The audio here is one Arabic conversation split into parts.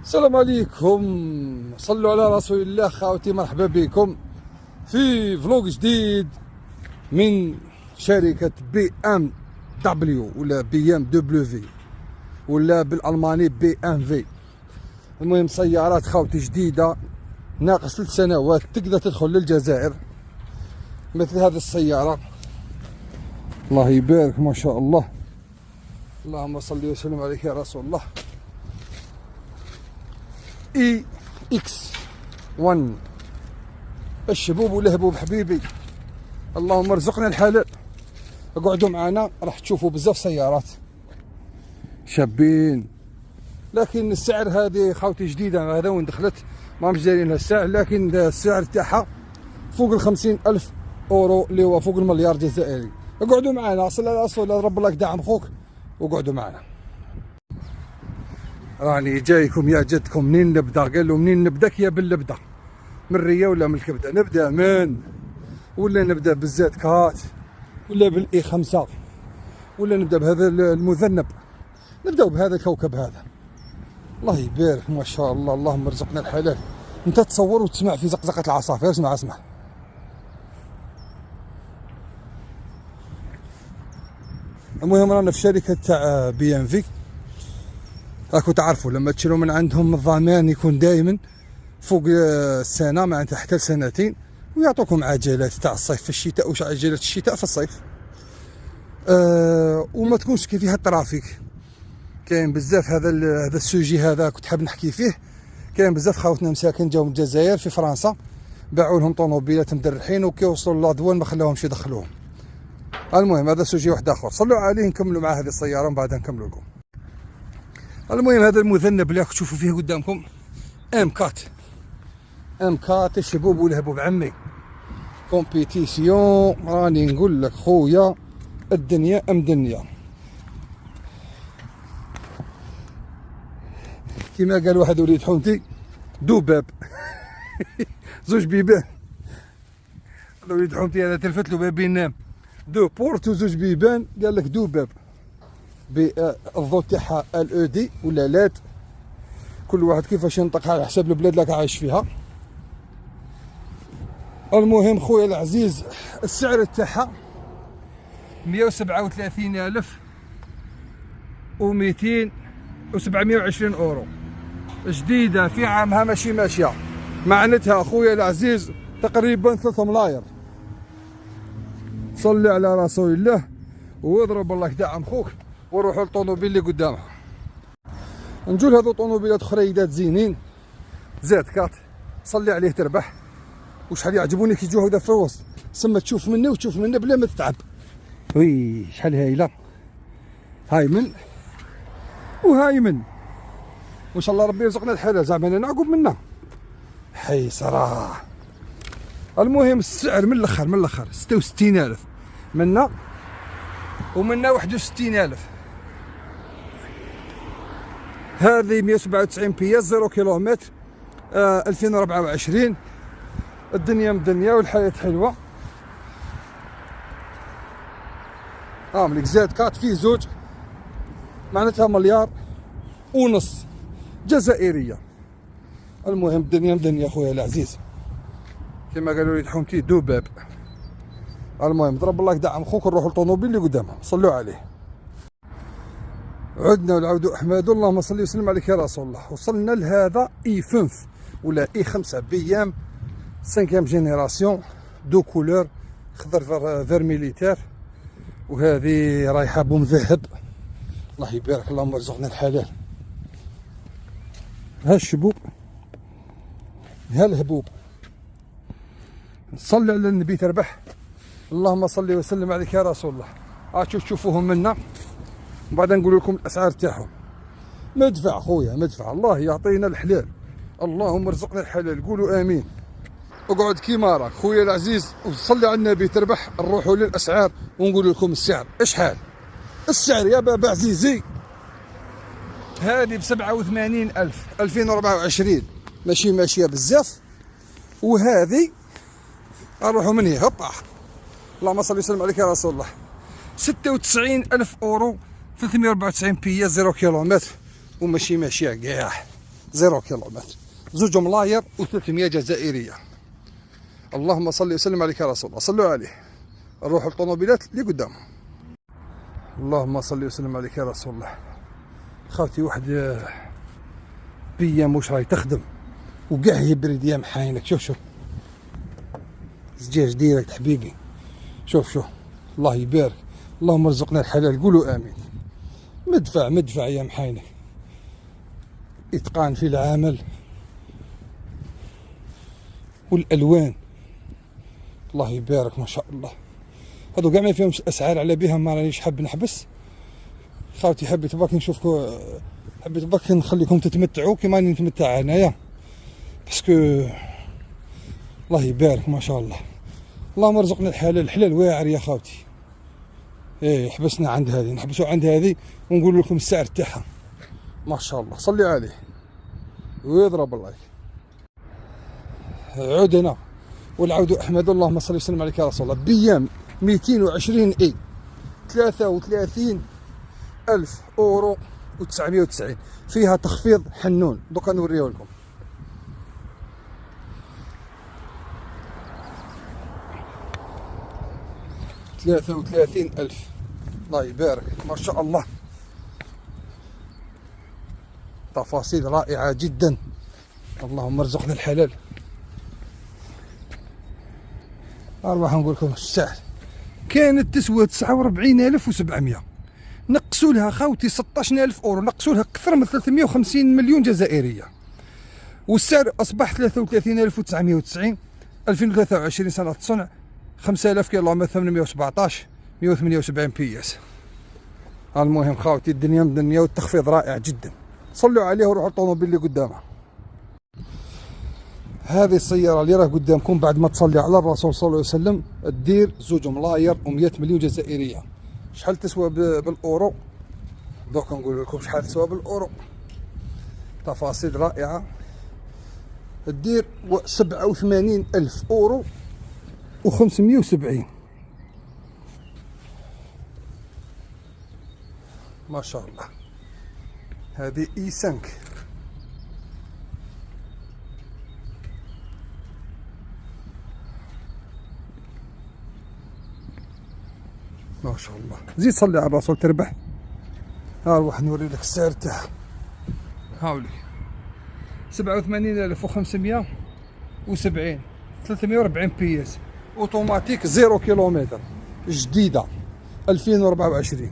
السلام عليكم. صلوا على رسول الله. خاوتي مرحبا بكم في فلوق جديد من شركة بي ام دبليو ولا بي ام دبليو ولا بالالماني بي ام في. المهم سيارات خاوتي جديدة ناقص 3 سنوات تقدر تدخل للجزائر، مثل هذه السيارة. الله يبارك ما شاء الله، اللهم صل وسلم عليك يا رسول الله. اي اكس 1 الشبوب والهبوب حبيبي، اللهم ارزقنا الحلال. اقعدوا معنا راح تشوفوا بزاف سيارات شابين، لكن السعر هذه خاوتي جديده، هذا وين دخلت ما مش دايرين لها السعر، لكن السعر تاعها فوق 50,000 اورو اللي هو فوق المليار جزائري. اقعدوا معنا، صل على رسول الله، رب الله يدعم خوك واقعدوا معنا. راني جايكم يا جدكم. منين نبدا؟ قال له منين نبداك يا باللبده؟ من الريه ولا من الكبده؟ نبدا من ولا نبدا بالزيت كات ولا بالاي 5 ولا نبدا بهذا المذنب؟ نبداو بهذا الكوكب هذا. الله يبارك ما شاء الله، اللهم ارزقنا الحلال. انت تصور وتسمع في زقزقه العصافير. اسمع المهم رانا في شركه تاع بي ام في. راكو تعرفوا لما تشيلوا من عندهم الضمان يكون دائما فوق السنه، معناتها حتى لسنتين، ويعطوكم عجلات تاع الصيف في الشتاء وش عجلات الشتاء في الصيف. وما تكونش كي فيها الترافيك. كاين بزاف هذا السوجي هذا كنت حاب نحكي فيه. كاين بزاف خاوتنا مساكن جاو من الجزائر في فرنسا، باعوا لهم طوموبيلات مدرحين، وكي وصلوا للادوان ما خلاوهمش يدخلوهم. المهم هذا سوجي واحد اخر. صلوا عليه نكملوا مع هذه السياره ومن بعد نكملوا لكم. المهم هذا المذنب اللي راكم تشوفوا فيه قدامكم ام كات الشبوب والهبوب عمي. كومبيتيسيون راني نقول لك خويا، الدنيا دنيا كما قال واحد وليد حومتي دوباب. زوج بيبان. وليد حومتي هذا تلفت له باب ينام. دو بورت وزوج بيبان، قال لك دوباب. بالضوء تاعها ال دي ولا لاد، كل واحد كيفاش ينطق على حسب البلاد اللي عايش فيها. المهم خويا العزيز السعر تاعها 137,200 اورو جديده في عامها، ماشي ماشيه. معناتها خويا العزيز تقريبا 3 ملاير. صلي على رسول الله واضرب الله يدعم خوك وروحوا للطوموبيل اللي قدامها. نجو لهذو طوموبيلات خريدات زينين زاد كات، صلي عليه تربح. وشحال يعجبوني كي يجوا هكذا في الوسط، سما تشوف منه وتشوف منه بلا ما تتعب. وي شحال هايله، هاي من وهاي من، وان شاء الله ربي يرزقنا الحلال زعما انا نعقب منه حي صراحه. المهم السعر من الاخر 66,000 منا ومنا 61,000. هذه 197 بياس 0 كيلومتر 2024. الدنيا مدنيا والحياة حلوة. ملك زاد كات فيه زوج، معناتها 1.5 مليار جزائرية. المهم الدنيا مدنيا خويا العزيز، كما قالوا لي حومتي دوباب. المهم ضرب الله يدعم خوك نروحوا للطوموبيل اللي قدامها. صلوا عليه. عدنا والعود احمد، اللهم صل وسلم عليك يا رسول الله. وصلنا لهذا اي 5 ولا اي 5 بي ام 5 جينيراسيون دو كولور، خضر فير ميليتير، وهذه رايحه بوم ذهب. الله يبارك، اللهم ارزقنا الحلال. ها الشبوب ها الهبوب. صلي على النبي تربح. اللهم صل وسلم عليك يا رسول الله. تشوفوهم منا وبعدين نقول لكم الاسعار تاعهم. مدفع خويا مدفع، الله يعطينا الحلال، اللهم ارزقنا الحلال. قولوا امين. اقعد كيما راك خويا العزيز وصلي على النبي تربح. نروحوا للاسعار ونقول لكم السعر. اشحال السعر يا بابا عزيزي؟ هذه ب87,000 2024 ماشي ماشيه بزاف. وهذه نروحوا من هنا هوبا، اللهم صل وسلم عليك يا رسول الله، 96,000 اورو 394 بياس 0 كيلومتر وماشي ماشيه كاع. 0 كيلومتر، زوج ملاير و300 جزائريه. اللهم صل وسلم عليك يا رسول الله، صلوا عليه. نروحوا للطوموبيلات اللي قدامهم. اللهم صل وسلم عليك يا رسول الله. خاوتي واحد بيام واش راهي تخدم وكاع هيبريد يا محاينك. شوف زجاج ديريكت حبيبي. شوف الله يبارك. اللهم ارزقنا الحلال، قولوا امين. مدفع يا محاينك، اتقان في العمل والالوان، الله يبارك ما شاء الله. هادو كاع ما فيهمش الاسعار على بها، ما رانيش حاب نحبس. خاوتي حبيت برك نشوفكم، حبيت برك نخليكم تتمتعوا كيما راني نتمتع انايا، باسكو الله يبارك ما شاء الله. اللهم ارزقنا الحلال، الحلال واعر يا خاوتي. ايه حبسنا عند هذه، نحبسوا عند هذه ونقول لكم السعر تاعها ما شاء الله. صلي عليه ويضرب اللايك. عدنا والعود احمد. اللهم صل وسلم عليك يا رسول الله. بيام 220 اي 33,000 اورو و990، فيها تخفيض حنون. دوكا نوريه لكم. $33,000 الله يبارك ما شاء الله. تفاصيل رائعة جدا. اللهم ارزقنا الحلال. أروح نقول لكم السعر. كانت تسوى 49,700، نقصوا لها خاوتي 16,000 اورو، نقصوا لها اكثر من 350 مليون جزائريه، والسعر اصبح 33,990. 2023 سنه صنع، 5000 كيلومتر، 817 178 بياس. المهم خاوتي الدنيا مدنيه والتخفيض رائع جدا. صلوا عليه وروحوا الطوموبيل اللي قدامها. هذه السيارة اللي راه قدامكم بعد ما تصلي على الرسول صلى الله عليه وسلم تدير 2 ملاير و100 مليون جزائرية. شحال تسوى بالاورو؟ دوكا نقول لكم شحال تسوى بالاورو. تفاصيل رائعة. تدير 87,000 اورو و570 ما شاء الله. هذه اي 5 ما شاء الله. زيد صلي على الرسول تربح. نروح نوري لك السعر تاعها. هاولي 87,570، 340 بياس، اوتوماتيك 0 كيلومتر، جديدة 2024.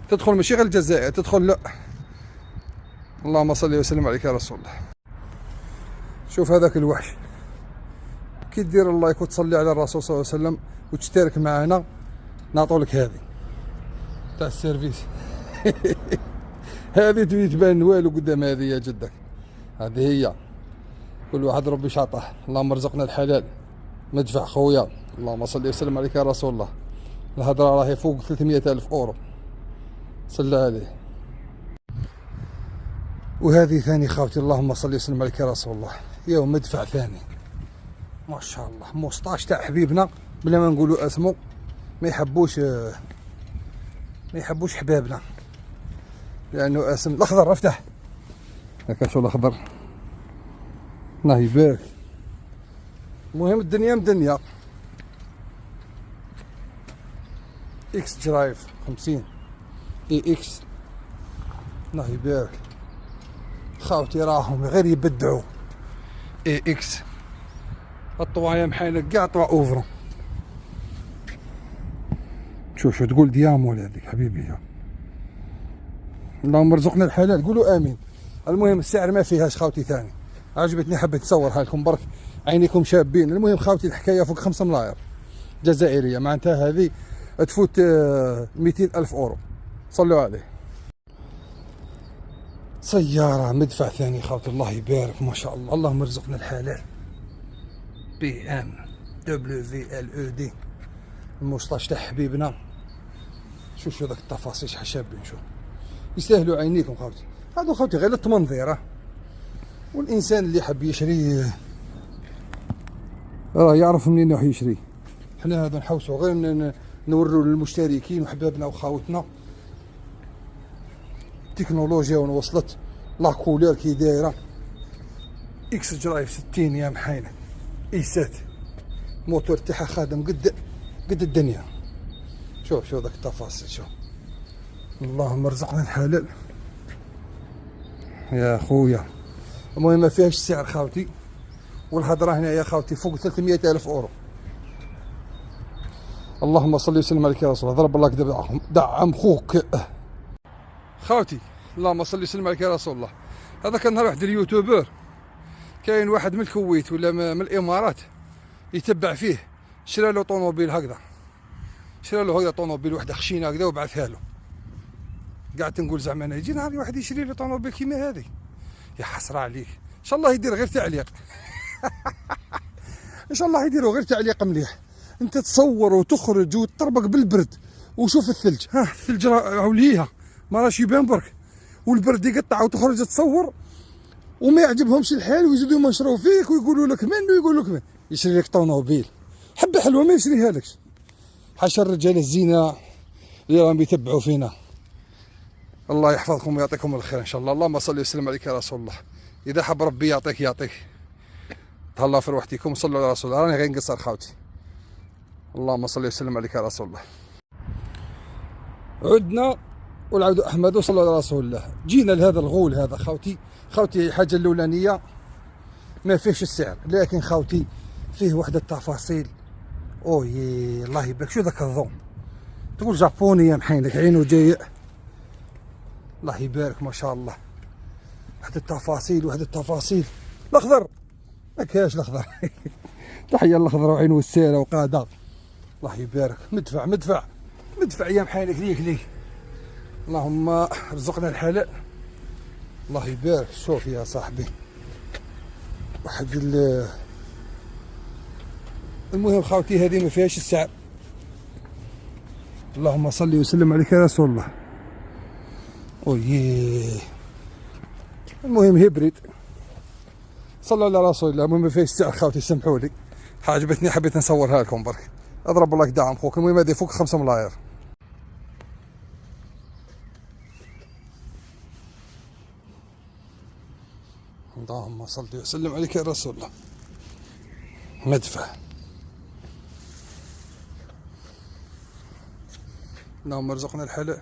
تدخل ماشي غير الجزائر، تدخل لا. اللهم صل وسلم عليك يا رسول الله. شوف هذاك الوحش كي دير اللايك وتصلي على الرسول صلى الله عليه وسلم وتشترك معنا نعطولك هذه تاع السيرفيس. هذه تبان والو قدام هذه يا جدك. هذه هي كل واحد ربي شاطح. اللهم ارزقنا الحلال. مدفع خويا. اللهم صل وسلم عليك يا رسول الله. الهضره راهي فوق 300,000 اورو. صلى عليه. وهذه ثاني خاوتي. اللهم صل وسلم عليك يا رسول الله. يوم مدفع ثاني ما شاء الله. موسطاش تاع حبيبنا بلا ما نقولوا اسمه، ما يحبوش حبابنا لانه اسم الاخضر. افتح هكا شو الاخضر. الله يبارك. المهم الدنيا مدنيا. اكس درايف 50 اي اكس. الله يبارك. خاوتي راهم غير يبدعوا. اي اكس الطوايا محايلك كاع طوا اوفرو. شو تقول ديامول هذيك حبيبي. اللهم ارزقنا الحلال، قولوا امين. المهم السعر ما فيهاش خاوتي ثاني. عجبتني حبيت نصورها لكم برك عينيكم شابين. المهم خاوتي الحكايه فوق 5 ملاير جزائريه، معناتها هذه تفوت 200,000 اورو. صلوا عليه. سياره مدفع ثاني خاوتي. الله يبارك ما شاء الله. اللهم ارزقنا الحلال. بي ام دبليو في ال او دي الموسطاش تاع حبيبنا. شوف ذاك التفاصيل شحال شابين. شوف يستاهلوا عينيكم خاوتي. هادو خاوتي غير التمنظيره، والانسان اللي حب يشري راه يعرف منين راح يشري. حنا هذا نحوسوا غير نوروا للمشتركين وحبابنا وخاوتنا التكنولوجيا وين وصلت. لا كولير كي دايره، اكس درايف 60 يا محينه، اي 7 موتور تاعها خادم قد الدنيا. شوف ذاك التفاصيل، شوف. اللهم ارزقنا الحلال يا خويا. المهم ما فيهاش السعر خاوتي، والهضره هنا يا خاوتي فوق 300,000 اورو. اللهم صل وسلم عليك يا رسول الله. ضرب الله كذا، دعم خوك خاوتي. اللهم صل وسلم عليك يا رسول الله. هذا كان نهار واحد اليوتيوبر، كاين واحد من الكويت ولا من الامارات يتبع فيه، شرا له طوموبيل هكذا، شرا له هكذا طوموبيل وحده خشينه هكذا وبعثها له. قعدت نقول زعما انا يجي نهار واحد يشري له طوموبيل كيما هذه، يا حسره عليك. ان شاء الله يدير غير تعليق ان شاء الله يديروا غير تعليق مليح. انت تصور وتخرج وتطربق بالبرد، وشوف الثلج، ها الثلج راهو ليها ما راش يبان برك، والبرد يقطع وتخرج تصور، وما يعجبهمش الحال ويزيدوا ينشروا فيك ويقولوا لك من ويقولوا لك من. يشري لك طوموبيل حبه حلوه ما يشريها لكش. حاشا الرجال الزينه اللي راهم يتبعوا فينا. الله يحفظكم ويعطيكم الخير ان شاء الله. اللهم صل وسلم عليك يا رسول الله. اذا حب ربي يعطيك تهلا في روحتكم. صلوا على رسول الله. راني غير نقصر خاوتي. اللهم صل وسلم عليك يا رسول الله. عدنا والعود احمد وصلى على رسول الله. جينا لهذا الغول هذا خاوتي. الحاجه الاولانيه ما فيهش السعر، لكن خاوتي فيه واحد التفاصيل. اوه الله يبارك. شو ذاك الضوء تقول جابوني يا محينك، عينه جاي. الله يبارك ما شاء الله. واحد التفاصيل الاخضر ما كاش الاخضر تحيه الاخضر وعينه السيره وقاده. الله يبارك. مدفع يا محينك ليك. اللهم رزقنا الحلال. الله يبارك. شوف يا صاحبي واحد المهم خاوتي هذه ما فيهاش السعر. اللهم صل وسلم عليك يا رسول الله. اويه المهم هيبريد. صلوا على رسول الله. المهم ما فيهاش السعر خاوتي، سمحوا لي، عجبتني حبيت نصورها لكم برك. اضرب الله دعم خوك. المهم هذه فوق 5 ملاير. اللهم صل وسلم عليك يا رسول الله. مدفع. اللهم ارزقنا الحلال.